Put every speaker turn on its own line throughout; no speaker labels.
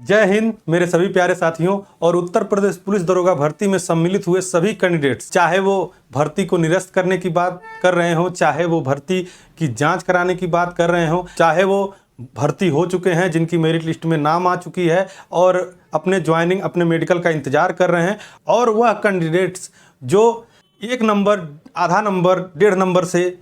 जय हिंद मेरे सभी प्यारे साथियों और उत्तर प्रदेश पुलिस दरोगा भर्ती में सम्मिलित हुए सभी कैंडिडेट्स, चाहे वो भर्ती को निरस्त करने की बात कर रहे हो, चाहे वो भर्ती की जांच कराने की बात कर रहे हो, चाहे वो भर्ती हो चुके हैं जिनकी मेरिट लिस्ट में नाम आ चुकी है और अपने ज्वाइनिंग अपने मेडिकल का इंतजार कर रहे हैं, और वह कैंडिडेट्स जो 1 नंबर, आधा नंबर, 1.5 नंबर से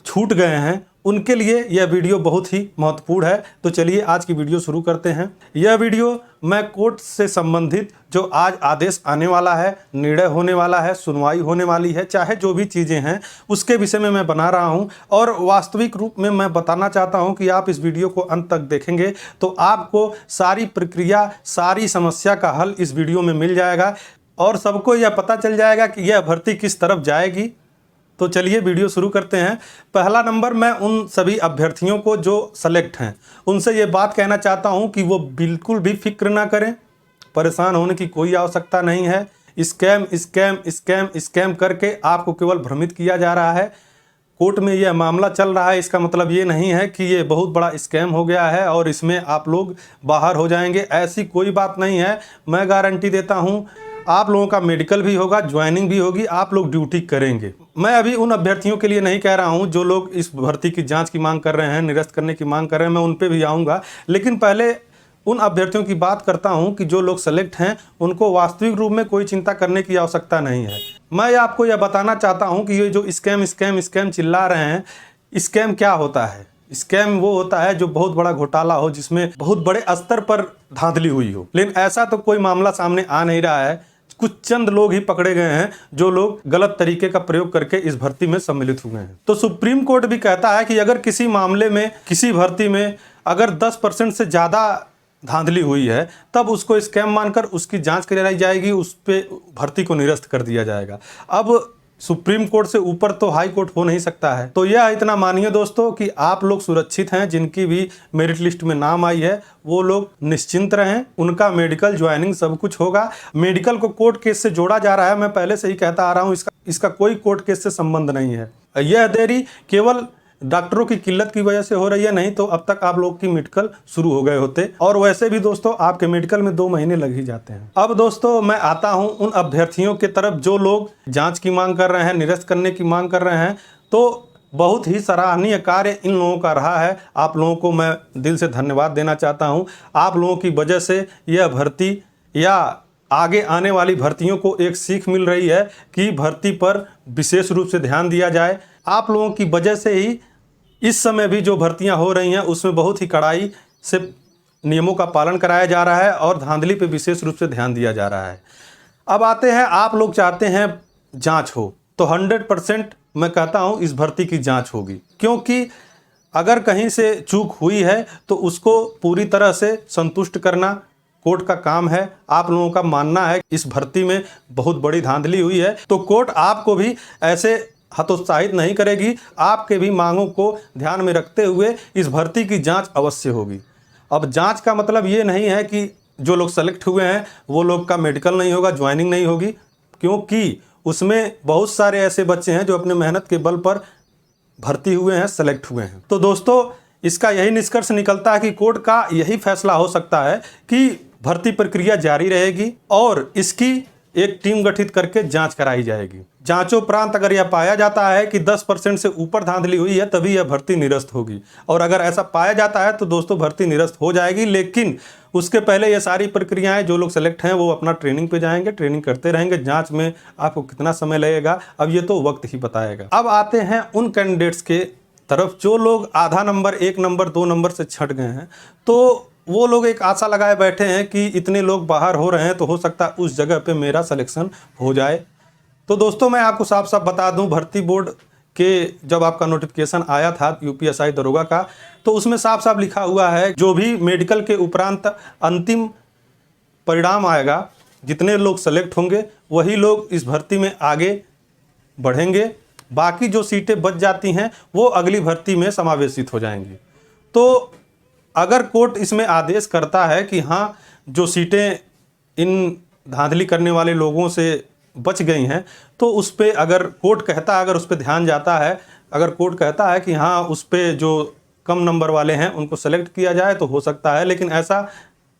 छूट गए हैं, उनके लिए यह वीडियो बहुत ही महत्वपूर्ण है। तो चलिए आज की वीडियो शुरू करते हैं। यह वीडियो मैं कोर्ट से संबंधित जो आज आदेश आने वाला है, निर्णय होने वाला है, सुनवाई होने वाली है, चाहे जो भी चीज़ें हैं उसके विषय में मैं बना रहा हूं, और वास्तविक रूप में मैं बताना चाहता हूं कि आप इस वीडियो को अंत तक देखेंगे तो आपको सारी प्रक्रिया, सारी समस्या का हल इस वीडियो में मिल जाएगा और सबको यह पता चल जाएगा कि यह भर्ती किस तरफ जाएगी। तो चलिए वीडियो शुरू करते हैं। पहला नंबर, मैं उन सभी अभ्यर्थियों को जो सेलेक्ट हैं उनसे ये बात कहना चाहता हूं कि वो बिल्कुल भी फिक्र ना करें, परेशान होने की कोई आवश्यकता नहीं है। स्कैम स्कैम स्कैम स्कैम करके आपको केवल भ्रमित किया जा रहा है। कोर्ट में यह मामला चल रहा है, इसका मतलब ये नहीं है कि ये बहुत बड़ा स्कैम हो गया है और इसमें आप लोग बाहर हो जाएंगे, ऐसी कोई बात नहीं है। मैं गारंटी देता हूँ आप लोगों का मेडिकल भी होगा, ज्वाइनिंग भी होगी, आप लोग ड्यूटी करेंगे। मैं अभी उन अभ्यर्थियों के लिए नहीं कह रहा हूं जो लोग इस भर्ती की जांच की मांग कर रहे हैं, निरस्त करने की मांग कर रहे हैं, मैं उन पे भी आऊंगा, लेकिन पहले उन अभ्यर्थियों की बात करता हूं कि जो लोग सेलेक्ट हैं उनको वास्तविक रूप में कोई चिंता करने की आवश्यकता नहीं है। मैं आपको यह बताना चाहता हूँ कि ये जो स्कैम स्कैम स्कैम चिल्ला रहे हैं, स्कैम क्या होता है? स्कैम वो होता है जो बहुत बड़ा घोटाला हो, जिसमें बहुत बड़े स्तर पर धांधली हुई हो, लेकिन ऐसा तो कोई मामला सामने आ नहीं रहा है। कुछ चंद लोग ही पकड़े गए हैं जो लोग गलत तरीके का प्रयोग करके इस भर्ती में सम्मिलित हुए हैं। तो सुप्रीम कोर्ट भी कहता है कि अगर किसी मामले में, किसी भर्ती में अगर 10% से ज़्यादा धांधली हुई है तब उसको स्कैम मानकर उसकी जांच कराई जाएगी, उस पर भर्ती को निरस्त कर दिया जाएगा। अब सुप्रीम कोर्ट से ऊपर तो हाई कोर्ट हो नहीं सकता है। तो यह इतना मानिए दोस्तों कि आप लोग सुरक्षित हैं, जिनकी भी मेरिट लिस्ट में नाम आई है वो लोग निश्चिंत रहें, उनका मेडिकल, ज्वाइनिंग सब कुछ होगा। मेडिकल को कोर्ट केस से जोड़ा जा रहा है, मैं पहले से ही कहता आ रहा हूँ, इसका कोई कोर्ट केस से संबंध नहीं है। यह देरी केवल डॉक्टरों की किल्लत की वजह से हो रही है, नहीं तो अब तक आप लोग की मेडिकल शुरू हो गए होते, और वैसे भी दोस्तों आपके मेडिकल में 2 महीने लग ही जाते हैं। अब दोस्तों मैं आता हूं उन अभ्यर्थियों के तरफ जो लोग जांच की मांग कर रहे हैं, निरस्त करने की मांग कर रहे हैं। तो बहुत ही सराहनीय कार्य इन लोगों का रहा है, आप लोगों को मैं दिल से धन्यवाद देना चाहता हूँ। आप लोगों की वजह से यह भर्ती या आगे आने वाली भर्तियों को एक सीख मिल रही है कि भर्ती पर विशेष रूप से ध्यान दिया जाए। आप लोगों की वजह से ही इस समय भी जो भर्तियां हो रही हैं उसमें बहुत ही कड़ाई से नियमों का पालन कराया जा रहा है और धांधली पे विशेष रूप से ध्यान दिया जा रहा है। अब आते हैं, आप लोग चाहते हैं जांच हो, तो 100% मैं कहता हूं इस भर्ती की जांच होगी, क्योंकि अगर कहीं से चूक हुई है तो उसको पूरी तरह से संतुष्ट करना कोर्ट का काम है। आप लोगों का मानना है इस भर्ती में बहुत बड़ी धांधली हुई है, तो कोर्ट आपको भी ऐसे हतोत्साहित नहीं करेगी, आपके भी मांगों को ध्यान में रखते हुए इस भर्ती की जांच अवश्य होगी। अब जांच का मतलब ये नहीं है कि जो लोग सेलेक्ट हुए हैं वो लोग का मेडिकल नहीं होगा, ज्वाइनिंग नहीं होगी, क्योंकि उसमें बहुत सारे ऐसे बच्चे हैं जो अपने मेहनत के बल पर भर्ती हुए हैं, सेलेक्ट हुए हैं। तो दोस्तों इसका यही निष्कर्ष निकलता है कि कोर्ट का यही फैसला हो सकता है कि भर्ती प्रक्रिया जारी रहेगी और इसकी एक टीम गठित करके जांच कराई जाएगी। जांचोपरांत अगर यह पाया जाता है कि 10% से ऊपर धांधली हुई है तभी यह भर्ती निरस्त होगी, और अगर ऐसा पाया जाता है तो दोस्तों भर्ती निरस्त हो जाएगी। लेकिन उसके पहले ये सारी प्रक्रियाएं, जो लोग सेलेक्ट हैं वो अपना ट्रेनिंग पे जाएंगे, ट्रेनिंग करते रहेंगे। जांच में आपको कितना समय लगेगा अब ये तो वक्त ही बताएगा। अब आते हैं उन कैंडिडेट्स के तरफ जो लोग आधा नंबर, 1 नंबर, 2 नंबर से छट गए हैं। तो वो लोग एक आशा लगाए बैठे हैं कि इतने लोग बाहर हो रहे हैं तो हो सकता है उस जगह पे मेरा सिलेक्शन हो जाए। तो दोस्तों मैं आपको साफ साफ बता दूं, भर्ती बोर्ड के जब आपका नोटिफिकेशन आया था यूपीएसआई दरोगा का, तो उसमें साफ साफ लिखा हुआ है जो भी मेडिकल के उपरांत अंतिम परिणाम आएगा, जितने लोग सेलेक्ट होंगे वही लोग इस भर्ती में आगे बढ़ेंगे, बाकी जो सीटें बच जाती हैं वो अगली भर्ती में समावेशित हो जाएंगी। तो अगर कोर्ट इसमें आदेश करता है कि हाँ जो सीटें इन धांधली करने वाले लोगों से बच गई हैं, तो उस पर अगर कोर्ट कहता है, अगर उस पर ध्यान जाता है, अगर कोर्ट कहता है कि हाँ उस पर जो कम नंबर वाले हैं उनको सेलेक्ट किया जाए तो हो सकता है, लेकिन ऐसा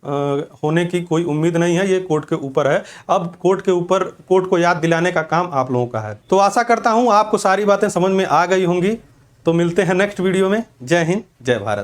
होने की कोई उम्मीद नहीं है, ये कोर्ट के ऊपर है। अब कोर्ट के ऊपर कोर्ट को याद दिलाने का काम आप लोगों का है। तो आशा करता हूँ आपको सारी बातें समझ में आ गई होंगी। तो मिलते हैं नेक्स्ट वीडियो में। जय हिंद, जय भारत।